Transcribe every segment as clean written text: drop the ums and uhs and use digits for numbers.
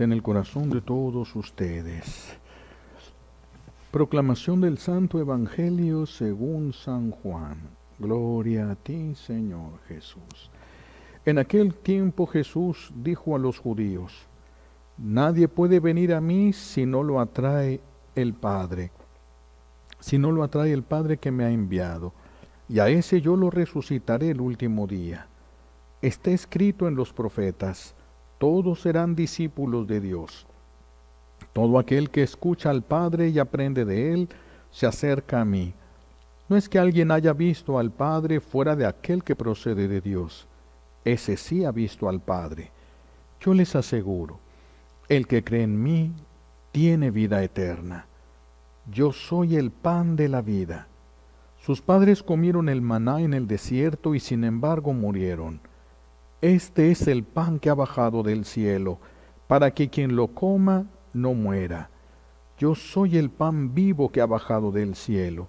esté en el corazón de todos ustedes. Proclamación del Santo Evangelio según San Juan. Gloria a ti, Señor Jesús. En aquel tiempo Jesús dijo a los judíos: Nadie puede venir a mí si no lo atrae el Padre, si no lo atrae el Padre que me ha enviado, y a ese yo lo resucitaré el último día. Está escrito en los profetas: todos serán discípulos de Dios. Todo aquel que escucha al Padre y aprende de Él, se acerca a mí. No es que alguien haya visto al Padre fuera de aquel que procede de Dios. Ese sí ha visto al Padre. Yo les aseguro, el que cree en mí tiene vida eterna. Yo soy el pan de la vida. Sus padres comieron el maná en el desierto y sin embargo murieron. Este es el pan que ha bajado del cielo, para que quien lo coma no muera. Yo soy el pan vivo que ha bajado del cielo.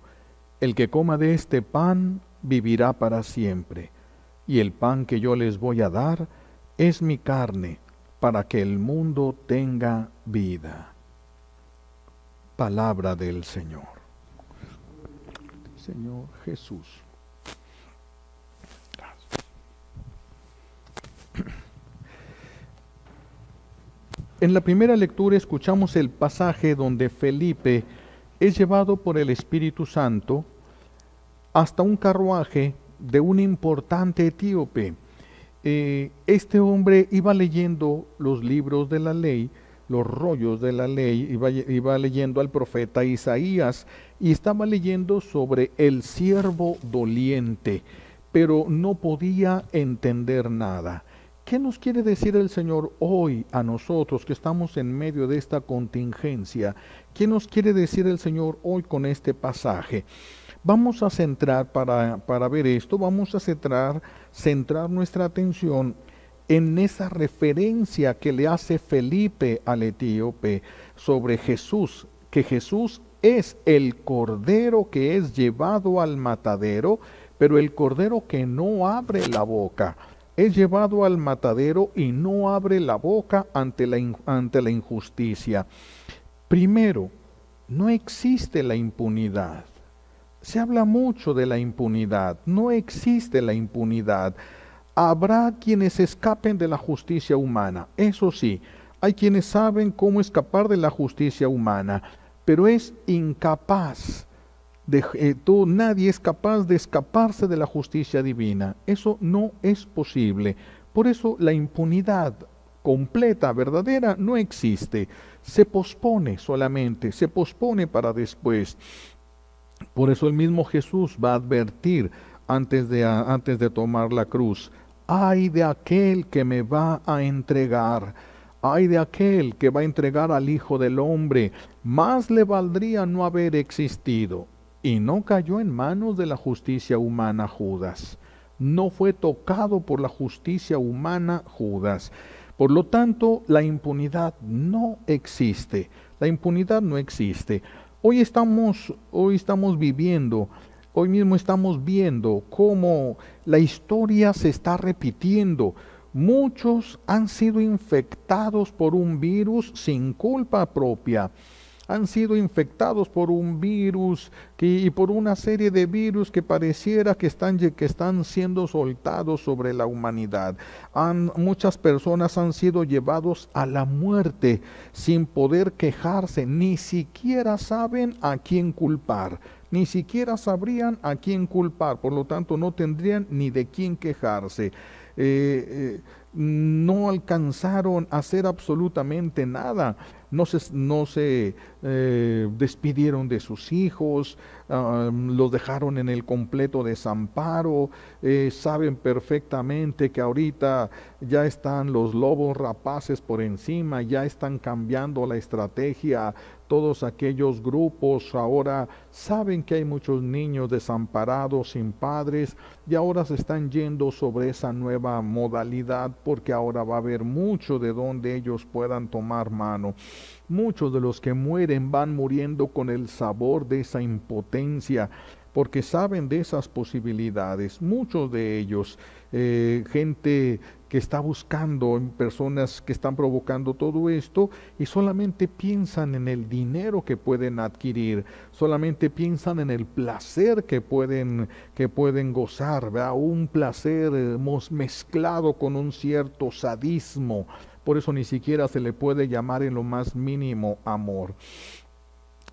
El que coma de este pan vivirá para siempre. Y el pan que yo les voy a dar es mi carne, para que el mundo tenga vida. Palabra del Señor. Señor Jesús. En la primera lectura escuchamos el pasaje donde Felipe es llevado por el Espíritu Santo hasta un carruaje de un importante etíope. Este hombre iba leyendo los libros de la ley, los rollos de la ley, iba leyendo al profeta Isaías y estaba leyendo sobre el siervo doliente, pero no podía entender nada. ¿Qué nos quiere decir el Señor hoy a nosotros que estamos en medio de esta contingencia? ¿Qué nos quiere decir el Señor hoy con este pasaje? Vamos a centrar, para ver esto, vamos a centrar nuestra atención en esa referencia que le hace Felipe al etíope sobre Jesús, que Jesús es el cordero que es llevado al matadero, pero el cordero que no abre la boca. Es llevado al matadero y no abre la boca ante la injusticia. Primero, no existe la impunidad. Se habla mucho de la impunidad. No existe la impunidad. Habrá quienes escapen de la justicia humana. Eso sí, hay quienes saben cómo escapar de la justicia humana, pero es incapaz. Nadie es capaz de escaparse de la justicia divina. Eso no es posible. Por eso la impunidad completa, verdadera, no existe. Se pospone solamente, se pospone para después. Por eso el mismo Jesús va a advertir antes de tomar la cruz: ay de aquel que me va a entregar. Ay de aquel que va a entregar al Hijo del Hombre. Más le valdría no haber existido. Y no cayó en manos de la justicia humana Judas. No fue tocado por la justicia humana Judas. Por lo tanto, la impunidad no existe. La impunidad no existe. Hoy mismo estamos viendo cómo la historia se está repitiendo. Muchos han sido infectados por un virus sin culpa propia. Han sido infectados por un virus y por una serie de virus que pareciera que están siendo soltados sobre la humanidad. Muchas personas han sido llevados a la muerte sin poder quejarse, ni siquiera saben a quién culpar, ni siquiera sabrían a quién culpar, por lo tanto no tendrían ni de quién quejarse. No alcanzaron a hacer absolutamente nada. No se despidieron de sus hijos, los dejaron en el completo desamparo. Saben perfectamente que ahorita ya están los lobos rapaces por encima, ya están cambiando la estrategia. Todos aquellos grupos ahora saben que hay muchos niños desamparados sin padres y ahora se están yendo sobre esa nueva modalidad, porque ahora va a haber mucho de donde ellos puedan tomar mano. Muchos de los que mueren van muriendo con el sabor de esa impotencia, porque saben de esas posibilidades. Muchos de ellos, gente que está buscando, personas que están provocando todo esto y solamente piensan en el dinero que pueden adquirir, solamente piensan en el placer que pueden gozar, ¿verdad? Un placer mezclado con un cierto sadismo. Por eso ni siquiera se le puede llamar en lo más mínimo amor.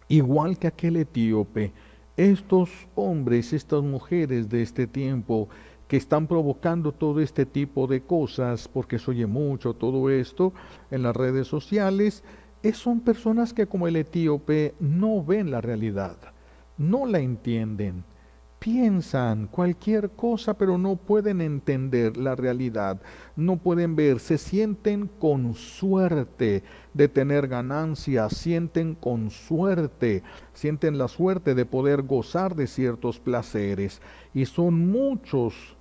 Igual que aquel etíope, estos hombres, estas mujeres de este tiempo que están provocando todo este tipo de cosas, porque se oye mucho todo esto en las redes sociales, son personas que como el etíope no ven la realidad, no la entienden. Piensan cualquier cosa, pero no pueden entender la realidad, no pueden ver, se sienten con suerte de tener ganancias, sienten con suerte, sienten la suerte de poder gozar de ciertos placeres. Y son muchos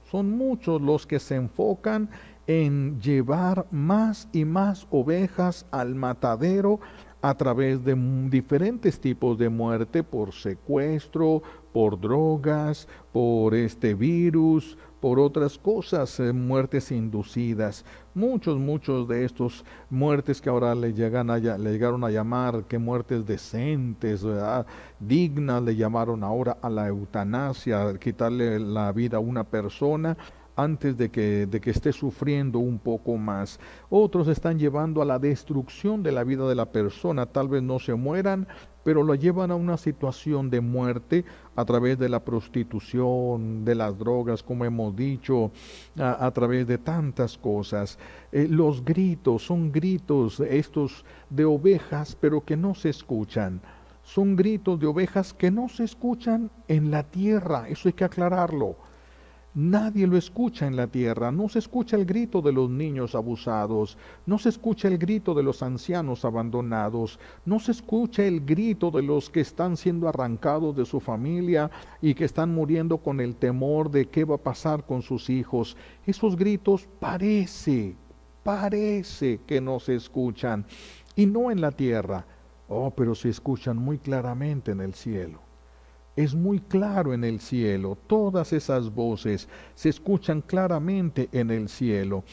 los que se enfocan en llevar más y más ovejas al matadero a través de diferentes tipos de muerte, por secuestro, por drogas, por este virus, por otras cosas, muertes inducidas. Muchos de estos muertes que ahora le llegaron a llamar que muertes decentes, ¿verdad? Dignas, le llamaron ahora a la eutanasia, quitarle la vida a una persona antes de que esté sufriendo un poco más. Otros están llevando a la destrucción de la vida de la persona, tal vez no se mueran, pero lo llevan a una situación de muerte a través de la prostitución, de las drogas, como hemos dicho, a través de tantas cosas. Los gritos son gritos estos de ovejas, pero que no se escuchan. Son gritos de ovejas que no se escuchan en la tierra, eso hay que aclararlo. Nadie lo escucha en la tierra, no se escucha el grito de los niños abusados, no se escucha el grito de los ancianos abandonados, no se escucha el grito de los que están siendo arrancados de su familia y que están muriendo con el temor de qué va a pasar con sus hijos. Esos gritos parece que no se escuchan, y no en la tierra, pero se escuchan muy claramente en el cielo. Es muy claro en el cielo, todas esas voces se escuchan claramente en el cielo.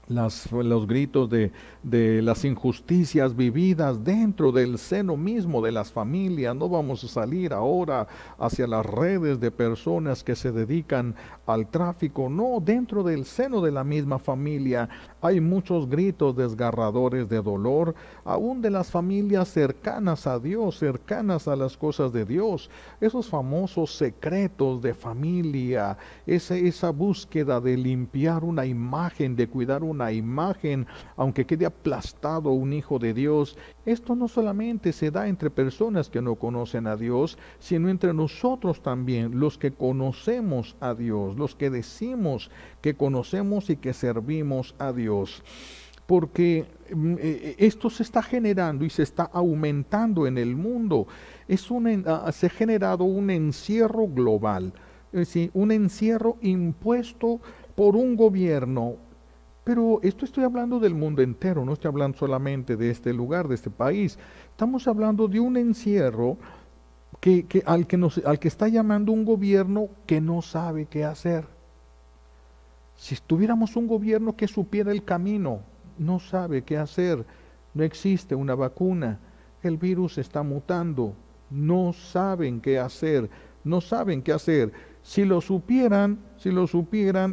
Los gritos de las injusticias vividas dentro del seno mismo de las familias. No vamos a salir ahora hacia las redes de personas que se dedican al tráfico. No, dentro del seno de la misma familia hay muchos gritos desgarradores de dolor, aún de las familias cercanas a Dios, cercanas a las cosas de Dios. Esos famosos secretos de familia, esa búsqueda de limpiar una imagen, de cuidar una imagen, aunque quede aplastado un hijo de Dios. Esto no solamente se da entre personas que no conocen a Dios, sino entre nosotros también, los que conocemos a Dios, los que decimos que conocemos y que servimos a Dios. Porque esto se está generando y se está aumentando en el mundo. Se ha generado un encierro global, es decir, un encierro impuesto por un gobierno. Pero esto estoy hablando del mundo entero, no estoy hablando solamente de este lugar, de este país. Estamos hablando de un encierro al que está llamando un gobierno que no sabe qué hacer. Si tuviéramos un gobierno que supiera el camino, no sabe qué hacer, no existe una vacuna, el virus está mutando, no saben qué hacer, no saben qué hacer. Si lo supieran,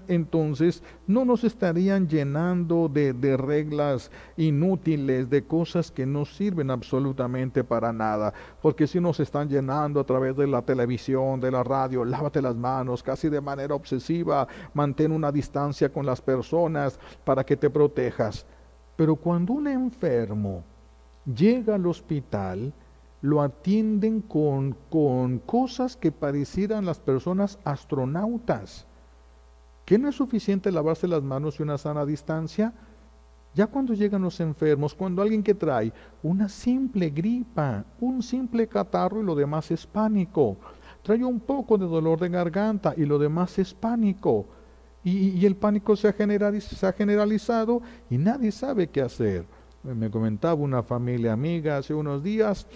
entonces no nos estarían llenando de reglas inútiles, de cosas que no sirven absolutamente para nada, porque si nos están llenando a través de la televisión, de la radio, lávate las manos, casi de manera obsesiva, mantén una distancia con las personas para que te protejas. Pero cuando un enfermo llega al hospital, lo atienden con cosas que parecieran las personas astronautas. ¿Que no es suficiente lavarse las manos y una sana distancia? Ya cuando llegan los enfermos, cuando alguien que trae una simple gripa, un simple catarro y lo demás es pánico, trae un poco de dolor de garganta y lo demás es pánico, y el pánico se ha generalizado y nadie sabe qué hacer. Me comentaba una familia amiga hace unos días,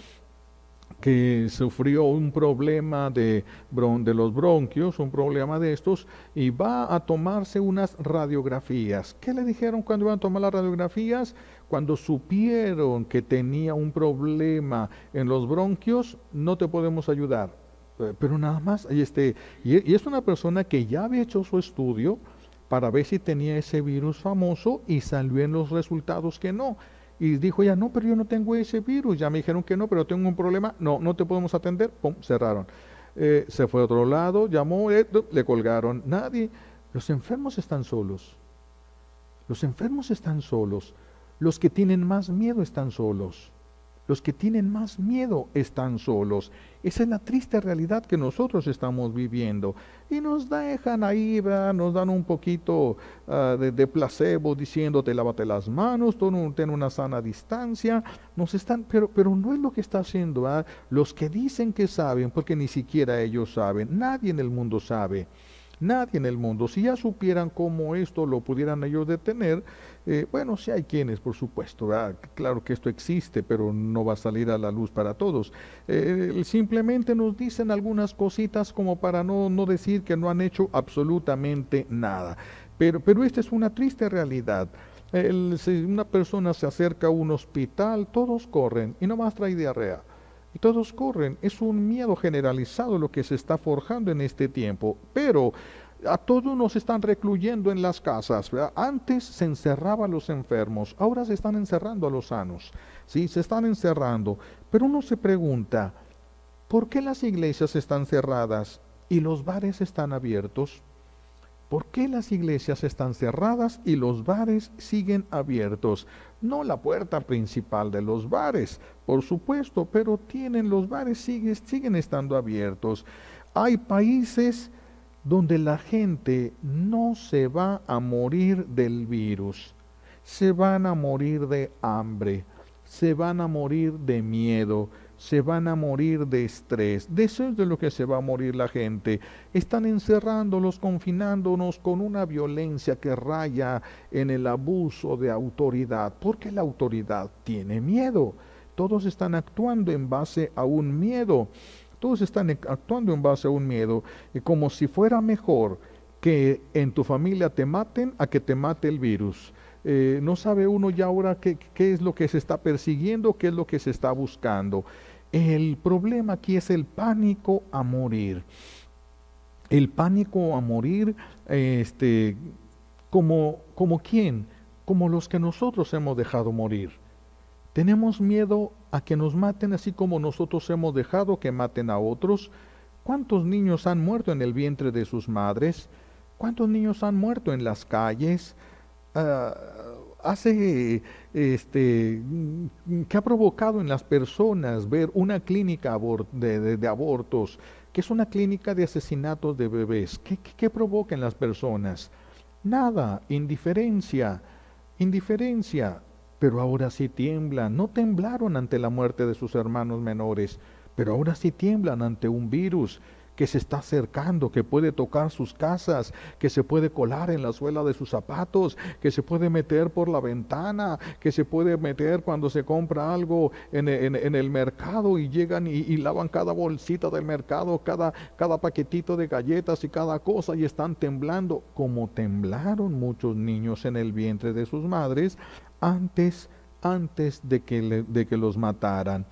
que sufrió un problema de los bronquios, un problema de estos, y va a tomarse unas radiografías. ¿Qué le dijeron cuando iban a tomar las radiografías? Cuando supieron que tenía un problema en los bronquios, no te podemos ayudar. Pero nada más, y es una persona que ya había hecho su estudio para ver si tenía ese virus famoso y salió en los resultados que no. Y dijo ya, no, pero yo no tengo ese virus, ya me dijeron que no, pero tengo un problema, no, no te podemos atender, pum, cerraron. Se fue a otro lado, llamó, le colgaron, nadie. Los enfermos están solos, los enfermos están solos, los que tienen más miedo están solos. Los que tienen más miedo están solos. Esa es la triste realidad que nosotros estamos viviendo. Y nos dejan ahí, ¿verdad? Nos dan un poquito de placebo diciéndote lávate las manos, ten una sana distancia. Pero no es lo que está haciendo, ¿verdad? Los que dicen que saben, porque ni siquiera ellos saben. Nadie en el mundo sabe. Nadie en el mundo. Si ya supieran cómo esto lo pudieran ellos detener, bueno, sí hay quienes, por supuesto, ¿verdad? Claro que esto existe, pero no va a salir a la luz para todos. Simplemente nos dicen algunas cositas como para no decir que no han hecho absolutamente nada. Pero esta es una triste realidad. Si una persona se acerca a un hospital, todos corren y nomás trae diarrea. Y todos corren. Es un miedo generalizado lo que se está forjando en este tiempo. Pero a todos nos están recluyendo en las casas, ¿verdad? Antes se encerraba a los enfermos, ahora se están encerrando a los sanos. Sí, se están encerrando. Pero uno se pregunta, ¿por qué las iglesias están cerradas y los bares están abiertos? ¿Por qué las iglesias están cerradas y los bares siguen abiertos? No la puerta principal de los bares, por supuesto, pero los bares siguen estando abiertos. Hay países donde la gente no se va a morir del virus, se van a morir de hambre, se van a morir de miedo, se van a morir de estrés. De eso es de lo que se va a morir la gente. Están encerrándolos, confinándonos con una violencia que raya en el abuso de autoridad, porque la autoridad tiene miedo. Todos están actuando en base a un miedo. Todos están actuando en base a un miedo, y como si fuera mejor que en tu familia te maten a que te mate el virus. No sabe uno ya ahora qué es lo que se está persiguiendo, qué es lo que se está buscando. El problema aquí es el pánico a morir. El pánico a morir, como quién, como los que nosotros hemos dejado morir. Tenemos miedo a que nos maten así como nosotros hemos dejado que maten a otros. ¿Cuántos niños han muerto en el vientre de sus madres? ¿Cuántos niños han muerto en las calles? ¿Qué ha provocado en las personas ver una clínica de abortos, que es una clínica de asesinatos de bebés? ¿Qué provoca en las personas? Nada, indiferencia, indiferencia. Pero ahora sí tiemblan. No temblaron ante la muerte de sus hermanos menores, pero ahora sí tiemblan ante un virus que se está acercando, que puede tocar sus casas, que se puede colar en la suela de sus zapatos, que se puede meter por la ventana, que se puede meter cuando se compra algo en el mercado y llegan y lavan cada bolsita del mercado, cada paquetito de galletas y cada cosa, y están temblando, como temblaron muchos niños en el vientre de sus madres antes de que los mataran.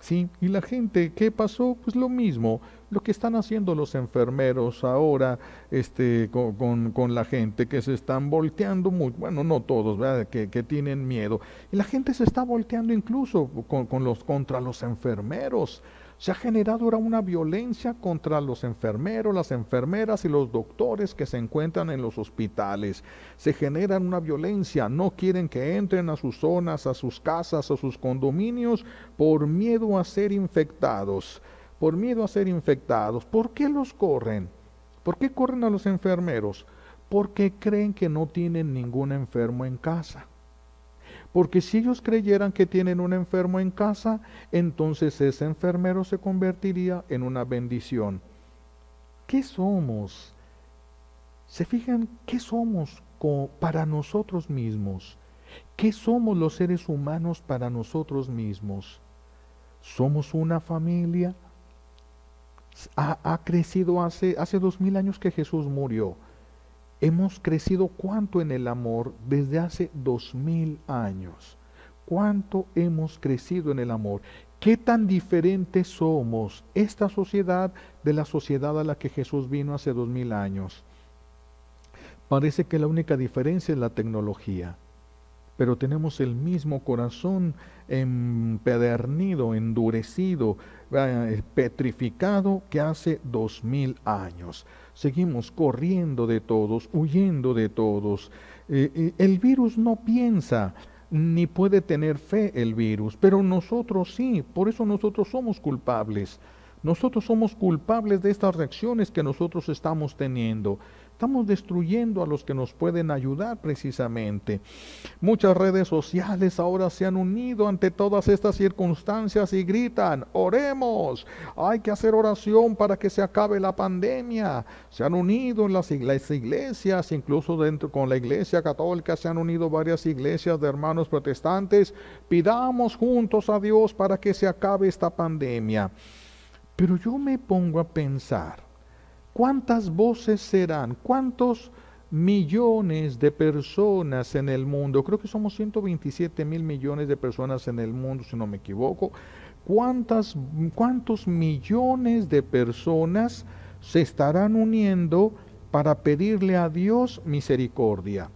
Sí, y la gente, ¿qué pasó? Pues lo mismo, lo que están haciendo los enfermeros ahora, con la gente, que se están volteando muy, bueno, no todos, ¿verdad? Que tienen miedo. Y la gente se está volteando incluso contra los enfermeros. Se ha generado ahora una violencia contra los enfermeros, las enfermeras y los doctores que se encuentran en los hospitales. Se genera una violencia, no quieren que entren a sus zonas, a sus casas, a sus condominios, por miedo a ser infectados. Por miedo a ser infectados. ¿Por qué los corren? ¿Por qué corren a los enfermeros? Porque creen que no tienen ningún enfermo en casa. Porque si ellos creyeran que tienen un enfermo en casa, entonces ese enfermero se convertiría en una bendición. ¿Qué somos? ¿Se fijan qué somos para nosotros mismos? ¿Qué somos los seres humanos para nosotros mismos? Somos una familia. Ha crecido hace 2000 años que Jesús murió. Hemos crecido cuánto en el amor desde hace 2000 años. ¿Cuánto hemos crecido en el amor? ¿Qué tan diferentes somos esta sociedad de la sociedad a la que Jesús vino hace 2000 años? Parece que la única diferencia es la tecnología, pero tenemos el mismo corazón empedernido, endurecido, petrificado que hace 2000 años. Seguimos corriendo de todos, huyendo de todos. El virus no piensa, ni puede tener fe el virus, pero nosotros sí, por eso nosotros somos culpables. Nosotros somos culpables de estas reacciones que nosotros estamos teniendo. Estamos destruyendo a los que nos pueden ayudar precisamente. Muchas redes sociales ahora se han unido ante todas estas circunstancias y gritan: oremos, hay que hacer oración para que se acabe la pandemia. Se han unido en las iglesias, incluso dentro con la iglesia católica se han unido varias iglesias de hermanos protestantes. Pidamos juntos a Dios para que se acabe esta pandemia. Pero yo me pongo a pensar, ¿cuántas voces serán? ¿Cuántos millones de personas en el mundo? Creo que somos 127.000 millones de personas en el mundo, si no me equivoco. ¿Cuántos millones de personas se estarán uniendo para pedirle a Dios misericordia?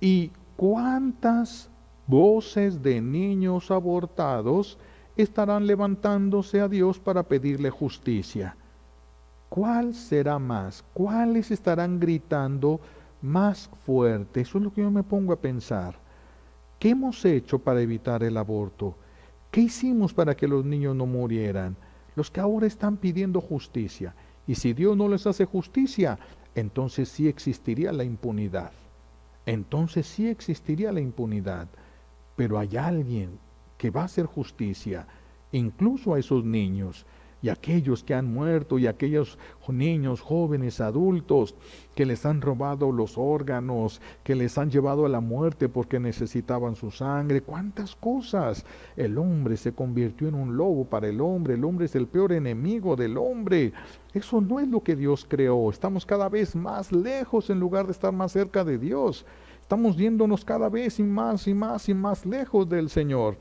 ¿Y cuántas voces de niños abortados estarán levantándose a Dios para pedirle justicia? ¿Cuál será más? ¿Cuáles estarán gritando más fuerte? Eso es lo que yo me pongo a pensar. ¿Qué hemos hecho para evitar el aborto? ¿Qué hicimos para que los niños no murieran? Los que ahora están pidiendo justicia. Y si Dios no les hace justicia, entonces sí existiría la impunidad. Entonces sí existiría la impunidad. Pero hay alguien que va a hacer justicia, incluso a esos niños, y aquellos que han muerto, y aquellos niños, jóvenes, adultos, que les han robado los órganos, que les han llevado a la muerte porque necesitaban su sangre. ¿Cuántas cosas? El hombre se convirtió en un lobo para el hombre es el peor enemigo del hombre. Eso no es lo que Dios creó. Estamos cada vez más lejos en lugar de estar más cerca de Dios. Estamos yéndonos cada vez más y más y más lejos del Señor.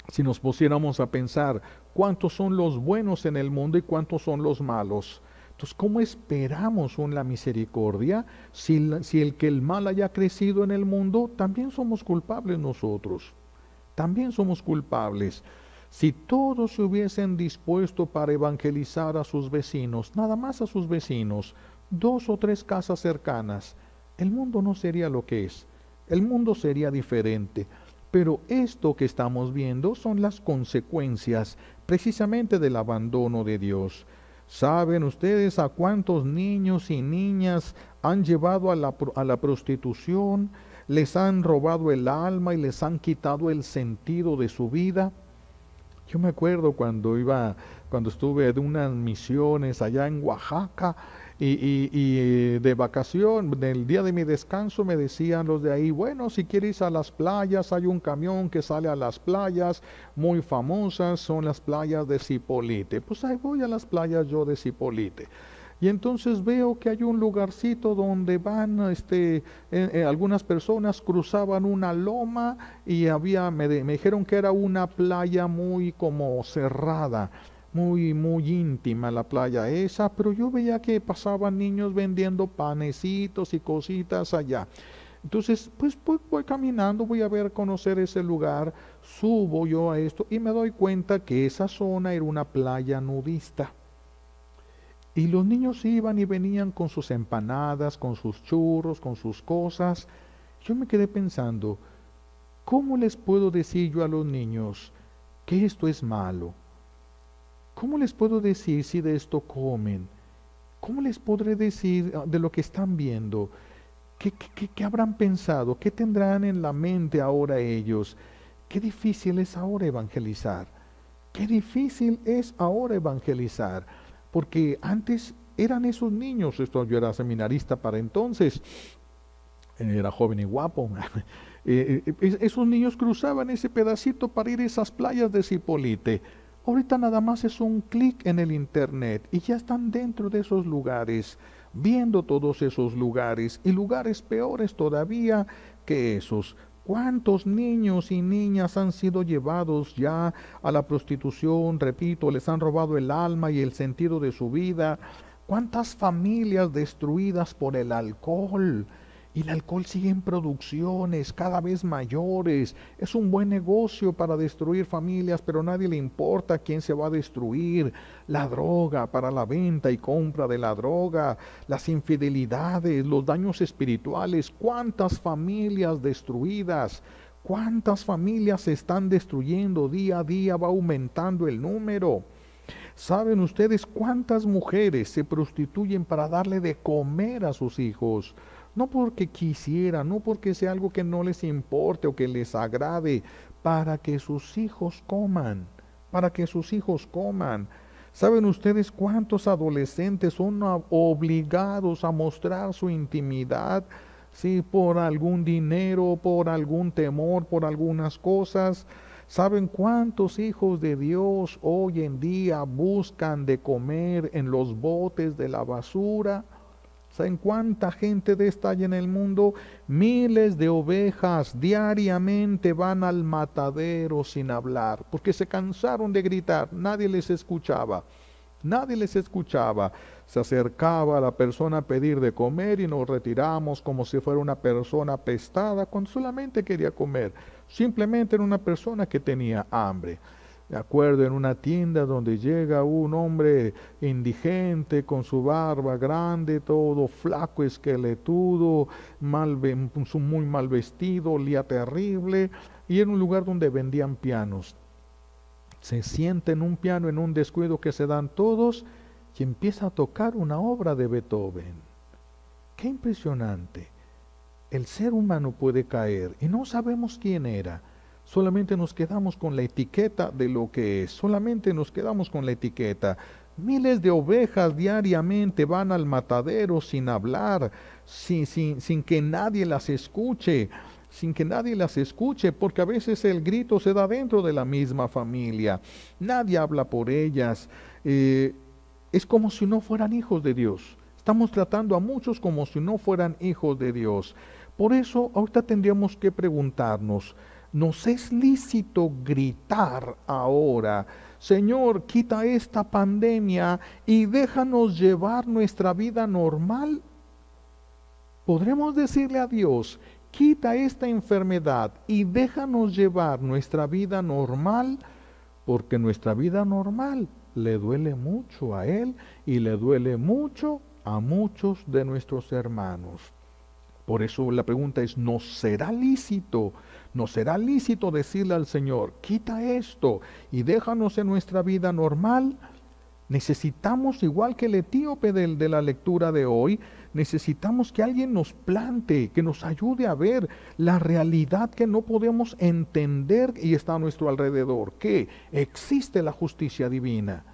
Si nos pusiéramos a pensar cuántos son los buenos en el mundo y cuántos son los malos. Entonces, ¿cómo esperamos la misericordia si el mal haya crecido en el mundo? También somos culpables nosotros. También somos culpables. Si todos se hubiesen dispuesto para evangelizar a sus vecinos, nada más a sus vecinos, 2 o 3 casas cercanas, el mundo no sería lo que es. El mundo sería diferente. Pero esto que estamos viendo son las consecuencias precisamente del abandono de Dios. ¿Saben ustedes a cuántos niños y niñas han llevado a la prostitución? Les han robado el alma y les han quitado el sentido de su vida. Yo me acuerdo cuando estuve de unas misiones allá en Oaxaca y de vacación, del día de mi descanso me decían los de ahí: bueno, si quieres ir a las playas, hay un camión que sale a las playas muy famosas, son las playas de Zipolite. Pues ahí voy a las playas yo de Zipolite. Y entonces veo que hay un lugarcito donde van, algunas personas cruzaban una loma y me dijeron que era una playa muy como cerrada, muy, muy íntima la playa esa, pero yo veía que pasaban niños vendiendo panecitos y cositas allá. Entonces, pues voy caminando, voy a conocer ese lugar, subo yo a esto y me doy cuenta que esa zona era una playa nudista. Y los niños iban y venían con sus empanadas, con sus churros, con sus cosas. Yo me quedé pensando, ¿cómo les puedo decir yo a los niños que esto es malo? ¿Cómo les puedo decir si de esto comen? ¿Cómo les podré decir de lo que están viendo? ¿Qué habrán pensado? ¿Qué tendrán en la mente ahora ellos? Qué difícil es ahora evangelizar. Qué difícil es ahora evangelizar. Porque antes eran esos niños, yo era seminarista para entonces, era joven y guapo, Esos niños cruzaban ese pedacito para ir a esas playas de Cipolite. Ahorita nada más es un clic en el internet y ya están dentro de esos lugares, viendo todos esos lugares y lugares peores todavía que esos. ¿Cuántos niños y niñas han sido llevados ya a la prostitución? Repito, les han robado el alma y el sentido de su vida. ¿Cuántas familias destruidas por el alcohol? Y el alcohol sigue en producciones cada vez mayores. Es un buen negocio para destruir familias, pero a nadie le importa quién se va a destruir. La droga para la venta y compra de la droga, las infidelidades, los daños espirituales. ¿Cuántas familias destruidas? ¿Cuántas familias se están destruyendo? Día a día va aumentando el número. ¿Saben ustedes cuántas mujeres se prostituyen para darle de comer a sus hijos? No porque quisieran, no porque sea algo que no les importe o que les agrade, para que sus hijos coman, para que sus hijos coman. ¿Saben ustedes cuántos adolescentes son obligados a mostrar su intimidad? Sí, por algún dinero, por algún temor, por algunas cosas. ¿Saben cuántos hijos de Dios hoy en día buscan de comer en los botes de la basura? ¿Saben cuánta gente de esta hay en el mundo? Miles de ovejas diariamente van al matadero sin hablar, porque se cansaron de gritar, nadie les escuchaba. Nadie les escuchaba. Se acercaba a la persona a pedir de comer y nos retiramos como si fuera una persona apestada cuando solamente quería comer. Simplemente era una persona que tenía hambre. Me acuerdo en una tienda donde llega un hombre indigente con su barba grande, todo flaco, esqueletudo, muy mal vestido, olía terrible, y era un lugar donde vendían pianos. Se sienta en un piano en un descuido que se dan todos y empieza a tocar una obra de Beethoven. ¡Qué impresionante! El ser humano puede caer y no sabemos quién era. Solamente nos quedamos con la etiqueta de lo que es. Solamente nos quedamos con la etiqueta. Miles de ovejas diariamente van al matadero sin hablar, sin que nadie las escuche. Sin que nadie las escuche, porque a veces el grito se da dentro de la misma familia. Nadie habla por ellas. Es como si no fueran hijos de Dios. Estamos tratando a muchos como si no fueran hijos de Dios. Por eso ahorita tendríamos que preguntarnos, ¿nos es lícito gritar ahora, Señor, quita esta pandemia y déjanos llevar nuestra vida normal? ¿Podremos decirle a Dios, quita esta enfermedad y déjanos llevar nuestra vida normal? Porque nuestra vida normal le duele mucho a Él y le duele mucho a muchos de nuestros hermanos. Por eso la pregunta es, ¿nos será lícito? ¿Nos será lícito decirle al Señor, quita esto y déjanos en nuestra vida normal? Necesitamos, igual que el etíope de la lectura de hoy, necesitamos que alguien nos plante, que nos ayude a ver la realidad que no podemos entender y está a nuestro alrededor, que existe la justicia divina.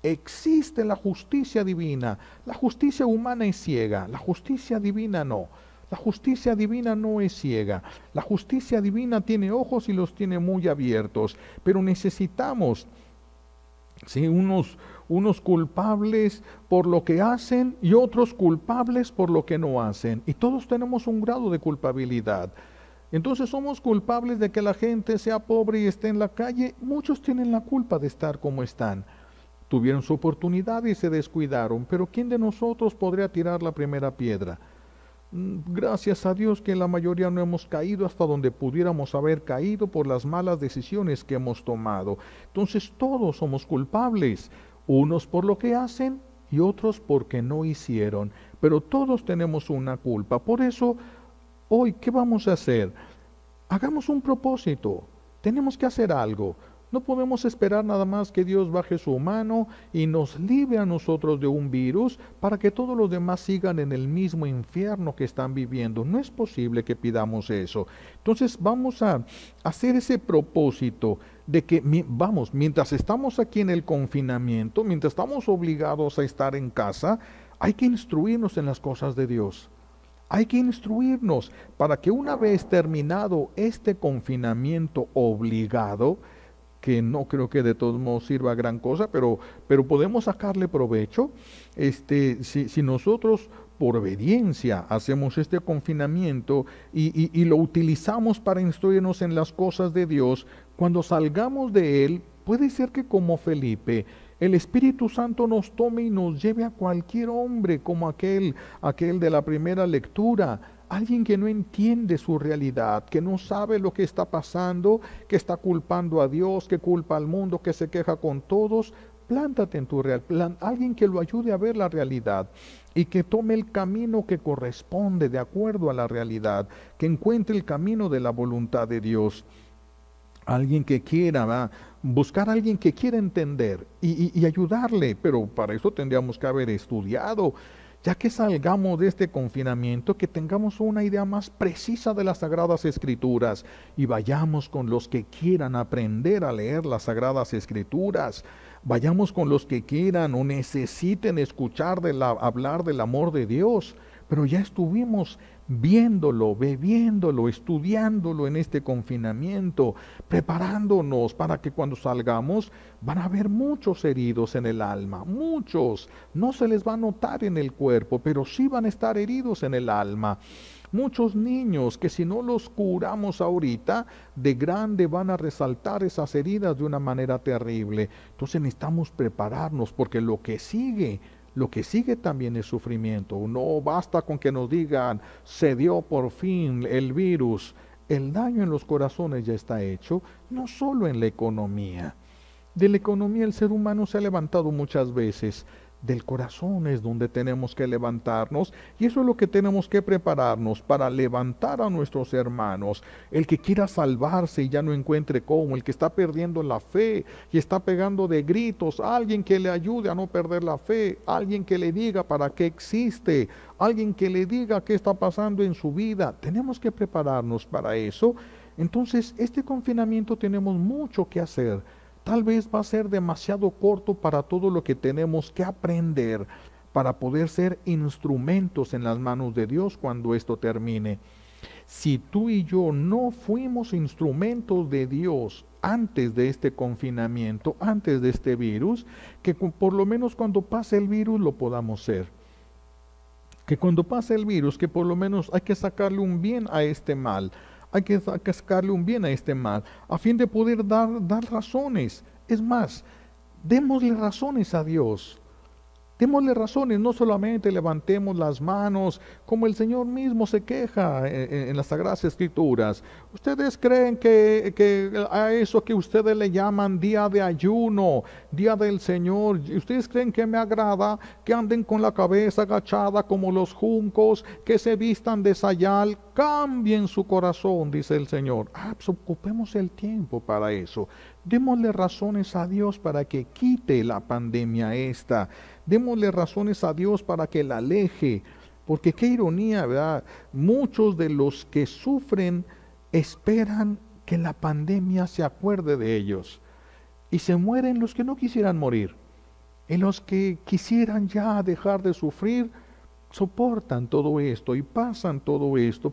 Existe la justicia divina. La justicia humana es ciega, la justicia divina no. La justicia divina no es ciega. La justicia divina tiene ojos y los tiene muy abiertos. Pero necesitamos, ¿sí?, unos culpables por lo que hacen y otros culpables por lo que no hacen. Y todos tenemos un grado de culpabilidad. Entonces somos culpables de que la gente sea pobre y esté en la calle. Muchos tienen la culpa de estar como están. Tuvieron su oportunidad y se descuidaron. Pero ¿quién de nosotros podría tirar la primera piedra? Gracias a Dios que la mayoría no hemos caído hasta donde pudiéramos haber caído por las malas decisiones que hemos tomado. Entonces todos somos culpables, unos por lo que hacen y otros porque no hicieron, pero todos tenemos una culpa. Por eso, hoy, ¿qué vamos a hacer? Hagamos un propósito, tenemos que hacer algo. No podemos esperar nada más que Dios baje su mano y nos libre a nosotros de un virus para que todos los demás sigan en el mismo infierno que están viviendo. No es posible que pidamos eso. Entonces vamos a hacer ese propósito de que, mientras estamos aquí en el confinamiento, mientras estamos obligados a estar en casa, hay que instruirnos en las cosas de Dios. Hay que instruirnos para que una vez terminado este confinamiento obligado, que no creo que de todos modos sirva a gran cosa, pero podemos sacarle provecho, si nosotros por obediencia hacemos este confinamiento y lo utilizamos para instruirnos en las cosas de Dios, cuando salgamos de él, puede ser que como Felipe, el Espíritu Santo nos tome y nos lleve a cualquier hombre como aquel de la primera lectura, alguien que no entiende su realidad, que no sabe lo que está pasando, que está culpando a Dios, que culpa al mundo, que se queja con todos. Plántate en tu alguien que lo ayude a ver la realidad y que tome el camino que corresponde de acuerdo a la realidad, que encuentre el camino de la voluntad de Dios. Alguien que quiera, buscar a alguien que quiera entender y ayudarle, pero para eso tendríamos que haber estudiado. Ya que salgamos de este confinamiento, que tengamos una idea más precisa de las Sagradas Escrituras y vayamos con los que quieran aprender a leer las Sagradas Escrituras. Vayamos con los que quieran o necesiten escuchar hablar del amor de Dios. Pero ya estuvimos viéndolo, bebiéndolo, estudiándolo en este confinamiento, preparándonos para que cuando salgamos van a haber muchos heridos en el alma, muchos. No se les va a notar en el cuerpo, pero sí van a estar heridos en el alma. Muchos niños que si no los curamos ahorita, de grande van a resaltar esas heridas de una manera terrible. Entonces necesitamos prepararnos porque lo que sigue también es sufrimiento. No basta con que nos digan, se dio por fin el virus. El daño en los corazones ya está hecho, no solo en la economía. De la economía el ser humano se ha levantado muchas veces. Del corazón es donde tenemos que levantarnos y eso es lo que tenemos que prepararnos para levantar a nuestros hermanos. El que quiera salvarse y ya no encuentre cómo, el que está perdiendo la fe y está pegando de gritos, alguien que le ayude a no perder la fe, alguien que le diga para qué existe, alguien que le diga qué está pasando en su vida. Tenemos que prepararnos para eso. Entonces, este confinamiento tenemos mucho que hacer. Tal vez va a ser demasiado corto para todo lo que tenemos que aprender para poder ser instrumentos en las manos de Dios cuando esto termine. Si tú y yo no fuimos instrumentos de Dios antes de este confinamiento, antes de este virus, que por lo menos cuando pase el virus lo podamos ser. Que cuando pase el virus, que por lo menos hay que sacarle un bien a este mal. Hay que sacarle un bien a este mal, a fin de poder dar razones. Es más, démosle razones a Dios. Démosle razones, no solamente levantemos las manos, como el Señor mismo se queja en las Sagradas Escrituras. ¿Ustedes creen que a eso que ustedes le llaman día de ayuno, día del Señor, ustedes creen que me agrada que anden con la cabeza agachada como los juncos, que se vistan de sayal? Cambien su corazón, dice el Señor. Pues ocupemos el tiempo para eso. Démosle razones a Dios para que quite la pandemia esta. Démosle razones a Dios para que la aleje. Porque qué ironía, ¿verdad? Muchos de los que sufren esperan que la pandemia se acuerde de ellos. Y se mueren los que no quisieran morir. Y los que quisieran ya dejar de sufrir, soportan todo esto y pasan todo esto.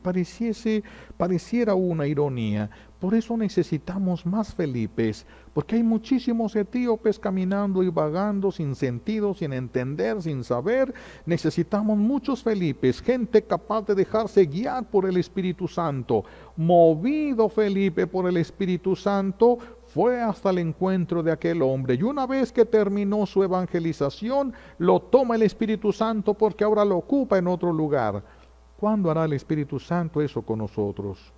Pareciera una ironía. Por eso necesitamos más Felipes, porque hay muchísimos etíopes caminando y vagando sin sentido, sin entender, sin saber. Necesitamos muchos Felipes, gente capaz de dejarse guiar por el Espíritu Santo. Movido Felipe por el Espíritu Santo, fue hasta el encuentro de aquel hombre, y una vez que terminó su evangelización, lo toma el Espíritu Santo porque ahora lo ocupa en otro lugar. ¿Cuándo hará el Espíritu Santo eso con nosotros?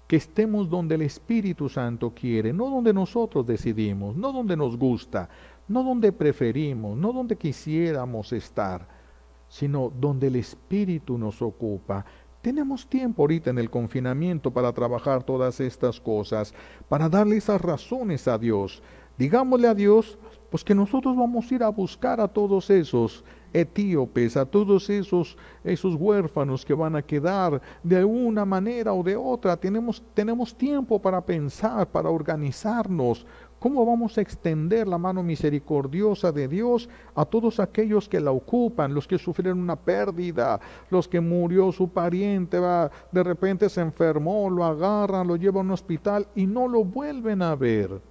Que estemos donde el Espíritu Santo quiere, no donde nosotros decidimos, no donde nos gusta, no donde preferimos, no donde quisiéramos estar, sino donde el Espíritu nos ocupa. Tenemos tiempo ahorita en el confinamiento para trabajar todas estas cosas, para darle esas razones a Dios. Digámosle a Dios, pues que nosotros vamos a ir a buscar a todos esos etíopes, a todos esos huérfanos que van a quedar de una manera o de otra. Tenemos tiempo para pensar, para organizarnos. ¿Cómo vamos a extender la mano misericordiosa de Dios a todos aquellos que la ocupan, los que sufrieron una pérdida, los que murió su pariente, de repente se enfermó, lo agarran, lo llevan a un hospital y no lo vuelven a ver?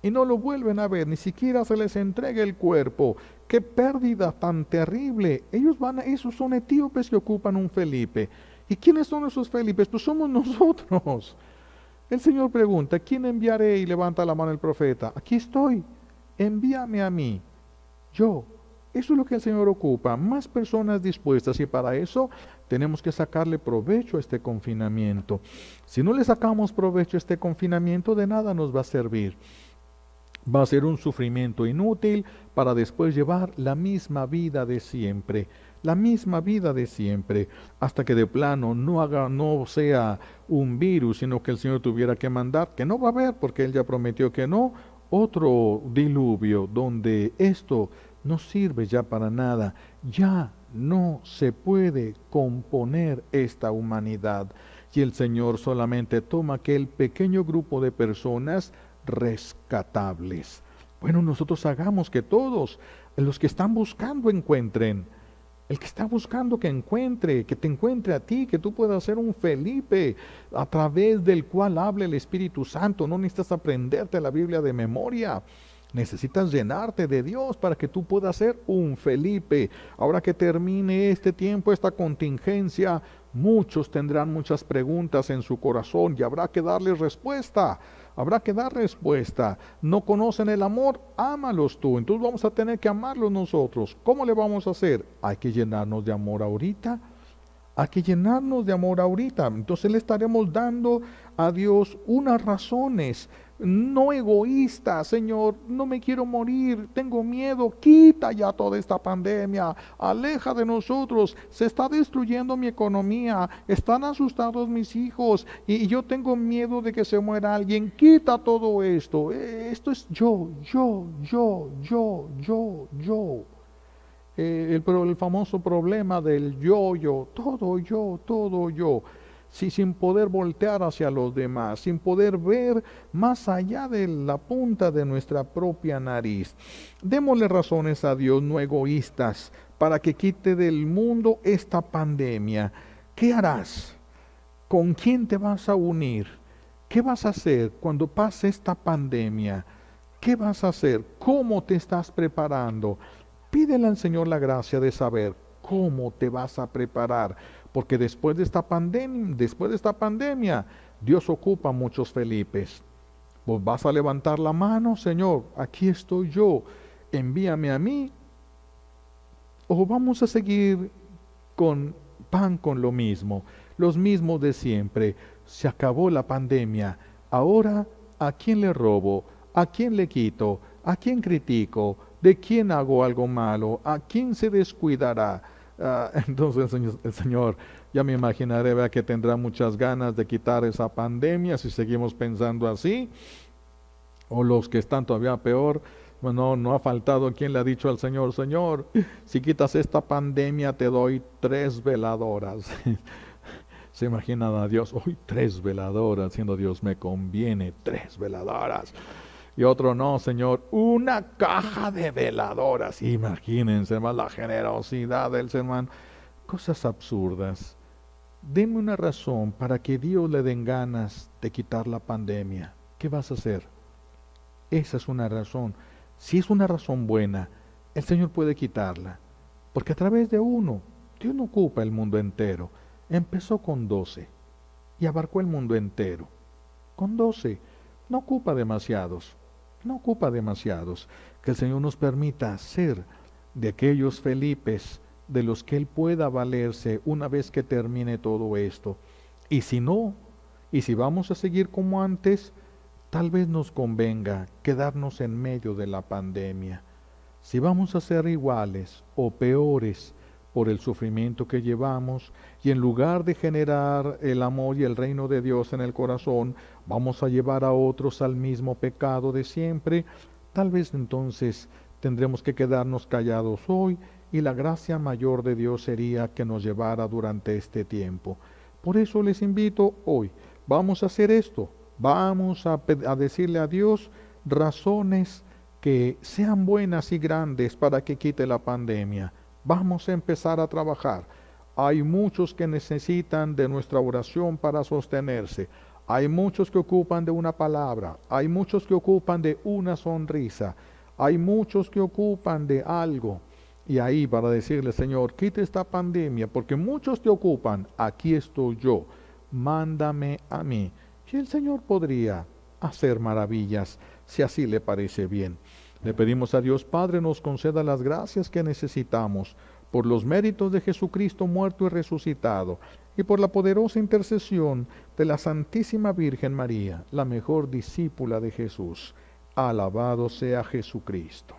Y no lo vuelven a ver, ni siquiera se les entrega el cuerpo. ¡Qué pérdida tan terrible! Esos son etíopes que ocupan un Felipe. ¿Y quiénes son esos Felipes? Pues somos nosotros. El Señor pregunta, ¿quién enviaré? Y levanta la mano el profeta. Aquí estoy, envíame a mí. Yo. Eso es lo que el Señor ocupa, más personas dispuestas, y para eso tenemos que sacarle provecho a este confinamiento. Si no le sacamos provecho a este confinamiento, de nada nos va a servir. Va a ser un sufrimiento inútil para después llevar la misma vida de siempre, hasta que de plano no sea un virus, sino que el Señor tuviera que mandar, que no va a haber porque Él ya prometió que no, otro diluvio donde esto no sirve ya para nada. Ya no se puede componer esta humanidad, y el Señor solamente toma aquel pequeño grupo de personas rescatables. Bueno, nosotros hagamos que todos los que están buscando encuentren. El que está buscando que te encuentre a ti, que tú puedas ser un Felipe a través del cual hable el Espíritu Santo. No necesitas aprenderte la Biblia de memoria. Necesitas llenarte de Dios para que tú puedas ser un Felipe. Ahora que termine este tiempo, esta contingencia, muchos tendrán muchas preguntas en su corazón y habrá que darles respuesta. Habrá que dar respuesta. ¿No conocen el amor? Ámalos tú. Entonces vamos a tener que amarlos nosotros. ¿Cómo le vamos a hacer? Hay que llenarnos de amor ahorita. Hay que llenarnos de amor ahorita. Entonces le estaremos dando a Dios unas razones. No egoístas, Señor, no me quiero morir, tengo miedo, quita ya toda esta pandemia, aleja de nosotros, se está destruyendo mi economía, están asustados mis hijos y yo tengo miedo de que se muera alguien, quita todo esto. Esto es yo. El famoso problema del yo, todo yo. Sí, sin poder voltear hacia los demás, sin poder ver más allá de la punta de nuestra propia nariz. Démosle razones a Dios, no egoístas, para que quite del mundo esta pandemia. ¿Qué harás? ¿Con quién te vas a unir? ¿Qué vas a hacer cuando pase esta pandemia? ¿Qué vas a hacer? ¿Cómo te estás preparando? Pídele al Señor la gracia de saber cómo te vas a preparar, porque después de esta pandemia, Dios ocupa muchos Felipes. Vos vas a levantar la mano, Señor, aquí estoy yo, envíame a mí, o vamos a seguir con lo mismo, los mismos de siempre. Se acabó la pandemia, ahora ¿a quién le robo? ¿A quién le quito? ¿A quién critico? ¿De quién hago algo malo? ¿A quién se descuidará? Entonces el Señor, ya me imaginaré, ¿verdad?, que tendrá muchas ganas de quitar esa pandemia si seguimos pensando así. O los que están todavía peor, bueno, no ha faltado quien le ha dicho al Señor, Señor, si quitas esta pandemia te doy 3 veladoras. Se imaginan a Dios, hoy 3 veladoras, siendo Dios me conviene 3 veladoras. Y otro, no, Señor, una caja de veladoras. Imagínense, hermano, la generosidad del ser humano. Cosas absurdas. Deme una razón para que Dios le den ganas de quitar la pandemia. ¿Qué vas a hacer? Esa es una razón. Si es una razón buena, el Señor puede quitarla. Porque a través de uno, Dios no ocupa el mundo entero. Empezó con 12 y abarcó el mundo entero. Con 12 no ocupa demasiados. Que el Señor nos permita ser de aquellos Felipes de los que Él pueda valerse una vez que termine todo esto. Y si no, y si vamos a seguir como antes, tal vez nos convenga quedarnos en medio de la pandemia. Si vamos a ser iguales o peores por el sufrimiento que llevamos, y en lugar de generar el amor y el reino de Dios en el corazón, vamos a llevar a otros al mismo pecado de siempre, tal vez entonces tendremos que quedarnos callados hoy y la gracia mayor de Dios sería que nos llevara durante este tiempo. Por eso les invito hoy, vamos a hacer esto, vamos a decirle a Dios razones que sean buenas y grandes para que quite la pandemia. Vamos a empezar a trabajar. Hay muchos que necesitan de nuestra oración para sostenerse. Hay muchos que ocupan de una palabra. Hay muchos que ocupan de una sonrisa. Hay muchos que ocupan de algo. Y ahí para decirle, Señor, quite esta pandemia, porque muchos te ocupan. Aquí estoy yo. Mándame a mí. Y el Señor podría hacer maravillas, si así le parece bien. Le pedimos a Dios Padre nos conceda las gracias que necesitamos por los méritos de Jesucristo muerto y resucitado, y por la poderosa intercesión de la Santísima Virgen María, la mejor discípula de Jesús. Alabado sea Jesucristo.